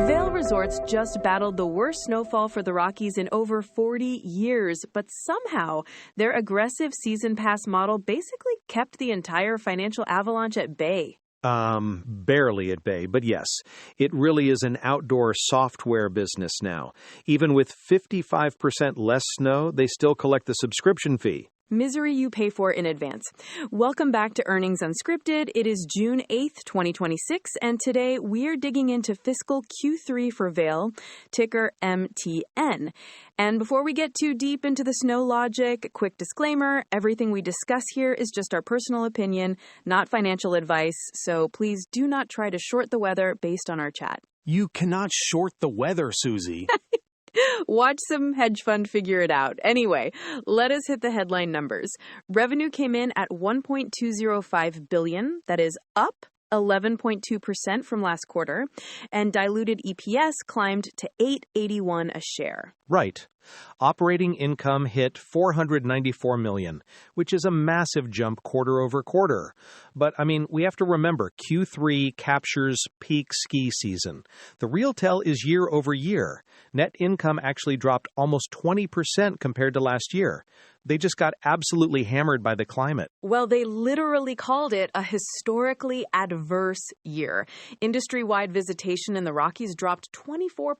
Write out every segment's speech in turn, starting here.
Vail Resorts just battled the worst snowfall for the Rockies in over 40 years, but somehow their aggressive season pass model basically kept the entire financial avalanche at bay. Barely at bay, but yes, it really is an outdoor software business now. Even with 55% less snow, they still collect the subscription fee. Misery you pay for in advance. Welcome back to Earnings Unscripted. It is June 8th, 2026, and today we're digging into fiscal Q3 for Vail, ticker MTN. And before we get too deep into the snow logic, quick disclaimer, everything we discuss here is just our personal opinion, not financial advice, so please do not try to short the weather based on our chat. You cannot short the weather, Susie. Watch some hedge fund figure it out. Anyway, let us hit the headline numbers. Revenue came in at $1.205 billion. That is up 11.2% from last quarter. And diluted EPS climbed to $8.81 a share. Right. Operating income hit $494 million, which is a massive jump quarter over quarter. But, we have to remember, Q3 captures peak ski season. The real tell is year over year. Net income actually dropped almost 20% compared to last year. They just got absolutely hammered by the climate. Well, they literally called it a historically adverse year. Industry-wide visitation in the Rockies dropped 24%.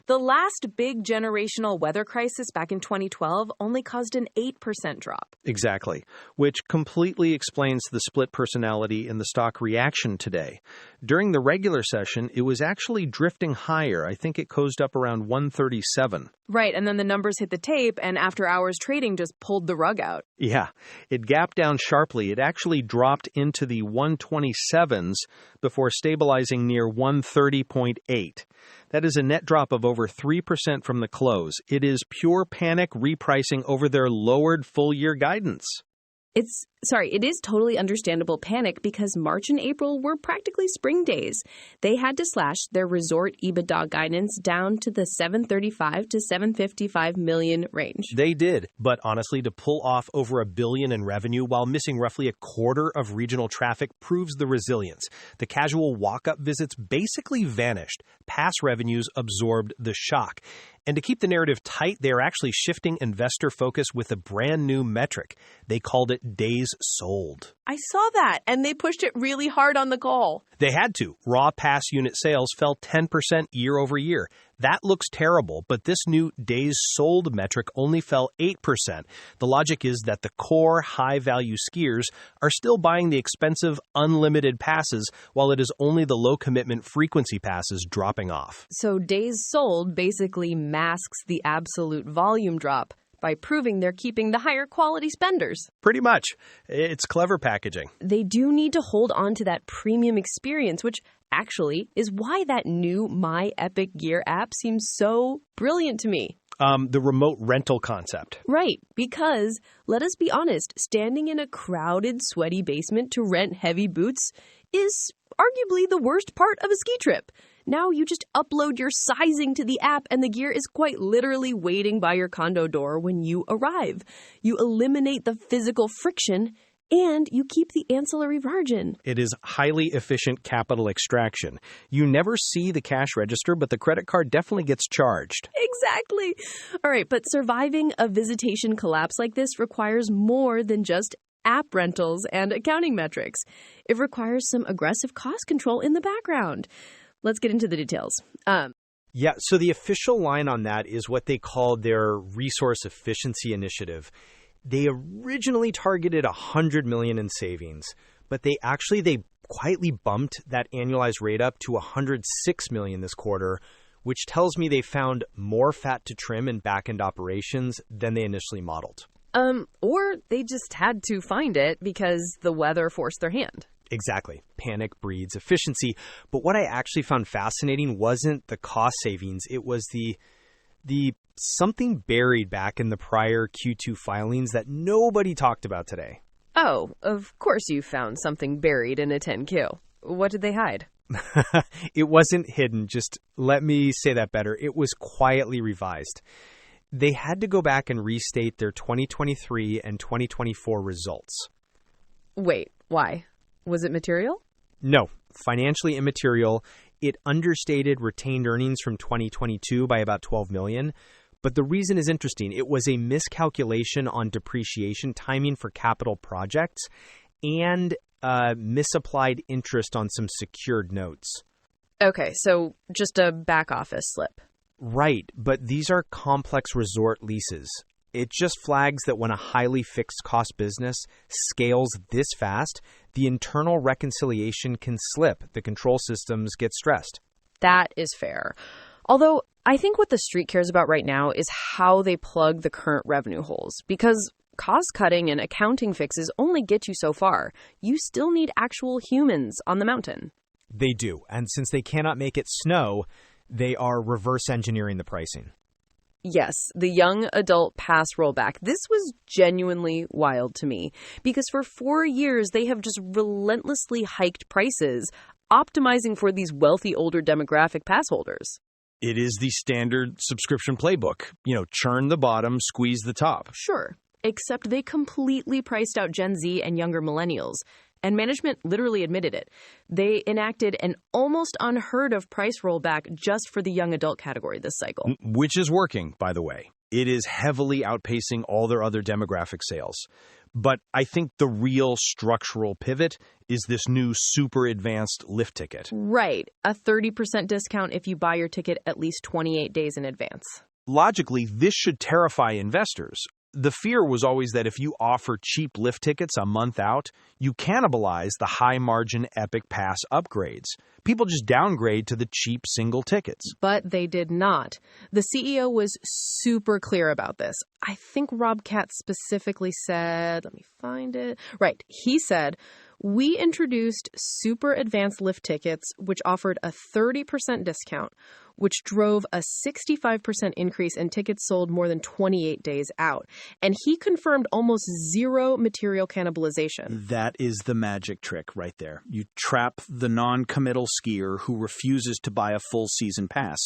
The last big generational weather crisis back in 2012 only caused an 8% drop. Exactly, which completely explains the split personality in the stock reaction today. During the regular session, it was actually drifting higher. I think it closed up around 137. Right, and then the numbers hit the tape, and after hours trading just pulled the rug out. Yeah, it gapped down sharply. It actually dropped into the 127s before stabilizing near 130.8. That is a net drop of over 3% from the close. It is pure panic repricing over their lowered full-year guidance. It is totally understandable panic because March and April were practically spring days. They had to slash their resort EBITDA guidance down to the $735 to $755 million range. They did, but honestly, to pull off over $1 billion in revenue while missing roughly a quarter of regional traffic proves the resilience. The casual walk-up visits basically vanished. Pass revenues absorbed the shock. And to keep the narrative tight, they are actually shifting investor focus with a brand new metric. They called it days sold. I saw that, and they pushed it really hard on the call. They had to. Raw pass unit sales fell 10% year over year. That looks terrible, but this new days sold metric only fell 8%. The logic is that the core high-value skiers are still buying the expensive unlimited passes, while it is only the low-commitment frequency passes dropping off. So days sold basically masks the absolute volume drop by proving they're keeping the higher quality spenders. Pretty much. It's clever packaging. They do need to hold on to that premium experience, which actually is why that new My Epic Gear app seems so brilliant to me. The remote rental concept. Right, because, let us be honest, standing in a crowded, sweaty basement to rent heavy boots is arguably the worst part of a ski trip. Now you just upload your sizing to the app and the gear is quite literally waiting by your condo door when you arrive. You eliminate the physical friction and you keep the ancillary margin. It is highly efficient capital extraction. You never see the cash register, but the credit card definitely gets charged. Exactly. All right, but surviving a visitation collapse like this requires more than just app rentals and accounting metrics. It requires some aggressive cost control in the background. Let's get into the details. Yeah, so the official line on that is what they call their resource efficiency initiative. They originally targeted $100 million in savings, but they quietly bumped that annualized rate up to $106 million this quarter, which tells me they found more fat to trim in back-end operations than they initially modeled. Or they just had to find it because the weather forced their hand. Exactly. Panic breeds efficiency. But what I actually found fascinating wasn't the cost savings. It was the something buried back in the prior Q2 filings that nobody talked about today. Oh, of course you found something buried in a 10Q. What did they hide? It wasn't hidden. Just let me say that better. It was quietly revised. They had to go back and restate their 2023 and 2024 results. Wait, why? Was it material? No, financially immaterial. It understated retained earnings from 2022 by about $12 million. But the reason is interesting. It was a miscalculation on depreciation timing for capital projects and misapplied interest on some secured notes. Okay, so just a back office slip. Right, but these are complex resort leases. It just flags that when a highly fixed cost business scales this fast, the internal reconciliation can slip. The control systems get stressed. That is fair. Although I think what the street cares about right now is how they plug the current revenue holes, because cost cutting and accounting fixes only get you so far. You still need actual humans on the mountain. They do, and since they cannot make it snow, they are reverse engineering the pricing. Yes, the young adult pass rollback. This was genuinely wild to me because for 4 years, they have just relentlessly hiked prices, optimizing for these wealthy older demographic pass holders. It is the standard subscription playbook. Churn the bottom, squeeze the top. Sure, except they completely priced out Gen Z and younger millennials. And management literally admitted it. They enacted an almost unheard of price rollback just for the young adult category this cycle. Which is working, by the way. It is heavily outpacing all their other demographic sales. But I think the real structural pivot is this new super advanced lift ticket. Right. A 30% discount if you buy your ticket at least 28 days in advance. Logically, this should terrify investors. The fear was always that if you offer cheap lift tickets a month out, you cannibalize the high-margin Epic Pass upgrades. People just downgrade to the cheap single tickets. But they did not. The CEO was super clear about this. I think Rob Katz specifically said, let me find it. Right. He said, we introduced super advanced lift tickets, which offered a 30% discount, which drove a 65% increase in tickets sold more than 28 days out. And he confirmed almost zero material cannibalization. That is the magic trick right there. You trap the non-committal skier who refuses to buy a full season pass,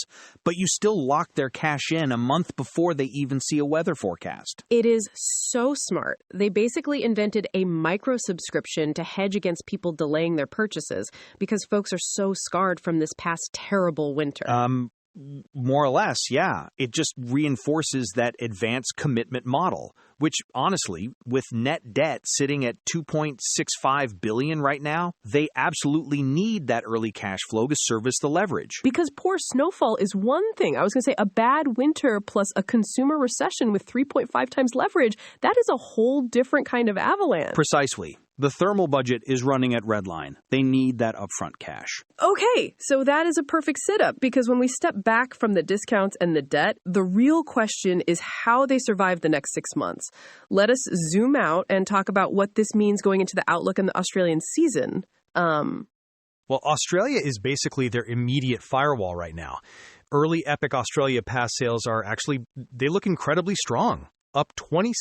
but you still lock their cash in a month before they even see a weather forecast. It is so smart. They basically invented a micro subscription to hedge against people delaying their purchases because folks are so scarred from this past terrible winter. More or less, yeah. It just reinforces that advanced commitment model, which honestly, with net debt sitting at $2.65 billion right now, they absolutely need that early cash flow to service the leverage. Because poor snowfall is one thing. I was going to say a bad winter plus a consumer recession with 3.5 times leverage, that is a whole different kind of avalanche. Precisely. The thermal budget is running at redline. They need that upfront cash. Okay, so that is a perfect sit-up because when we step back from the discounts and the debt, the real question is how they survive the next 6 months. Let us zoom out and talk about what this means going into the outlook in the Australian season. Well, Australia is basically their immediate firewall right now. Early Epic Australia Pass sales are they look incredibly strong. Up 26%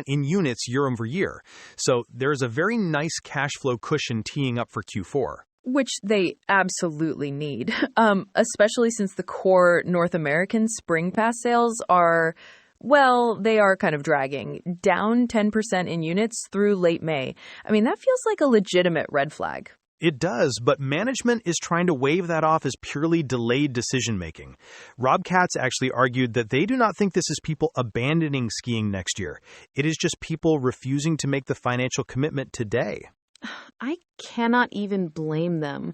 in units year over year. So there's a very nice cash flow cushion teeing up for Q4. Which they absolutely need, especially since the core North American spring pass sales are, well, they are kind of dragging, down 10% in units through late May. I mean, that feels like a legitimate red flag. It does, but management is trying to wave that off as purely delayed decision-making. Rob Katz actually argued that they do not think this is people abandoning skiing next year. It is just people refusing to make the financial commitment today. I cannot even blame them.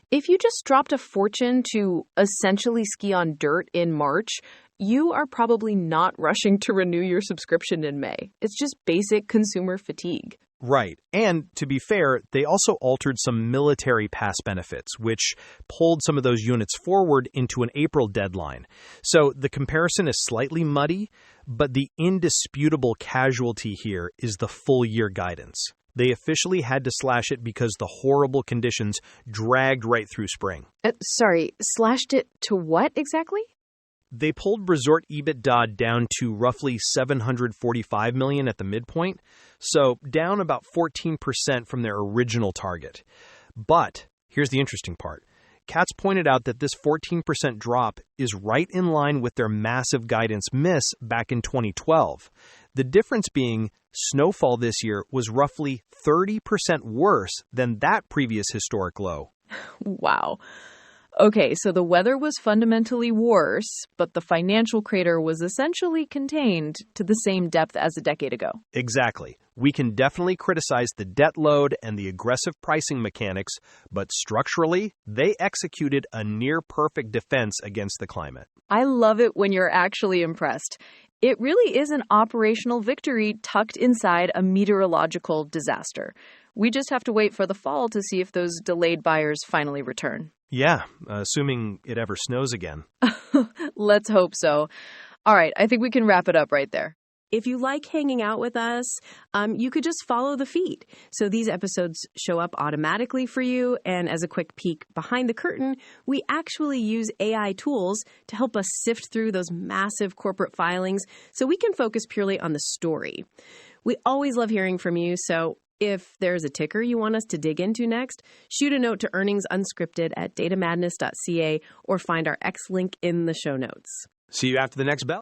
If you just dropped a fortune to essentially ski on dirt in March, you are probably not rushing to renew your subscription in May. It's just basic consumer fatigue. Right. And to be fair, they also altered some military pass benefits, which pulled some of those units forward into an April deadline. So the comparison is slightly muddy, but the indisputable casualty here is the full year guidance. They officially had to slash it because the horrible conditions dragged right through spring. Sorry, slashed it to what exactly? They pulled resort EBITDA down to roughly $745 million at the midpoint, so down about 14% from their original target. But here's the interesting part. Katz pointed out that this 14% drop is right in line with their massive guidance miss back in 2012. The difference being snowfall this year was roughly 30% worse than that previous historic low. Wow. Okay, so the weather was fundamentally worse, but the financial crater was essentially contained to the same depth as a decade ago. Exactly. We can definitely criticize the debt load and the aggressive pricing mechanics, but structurally, they executed a near-perfect defense against the climate. I love it when you're actually impressed. It really is an operational victory tucked inside a meteorological disaster. We just have to wait for the fall to see if those delayed buyers finally return. Yeah, assuming it ever snows again. Let's hope so. All right, I think we can wrap it up right there. If you like hanging out with us, you could just follow the feed. So these episodes show up automatically for you. And as a quick peek behind the curtain, we actually use AI tools to help us sift through those massive corporate filings so we can focus purely on the story. We always love hearing from you. So if there's a ticker you want us to dig into next, shoot a note to earningsunscripted@datamadness.ca or find our X link in the show notes. See you after the next bell.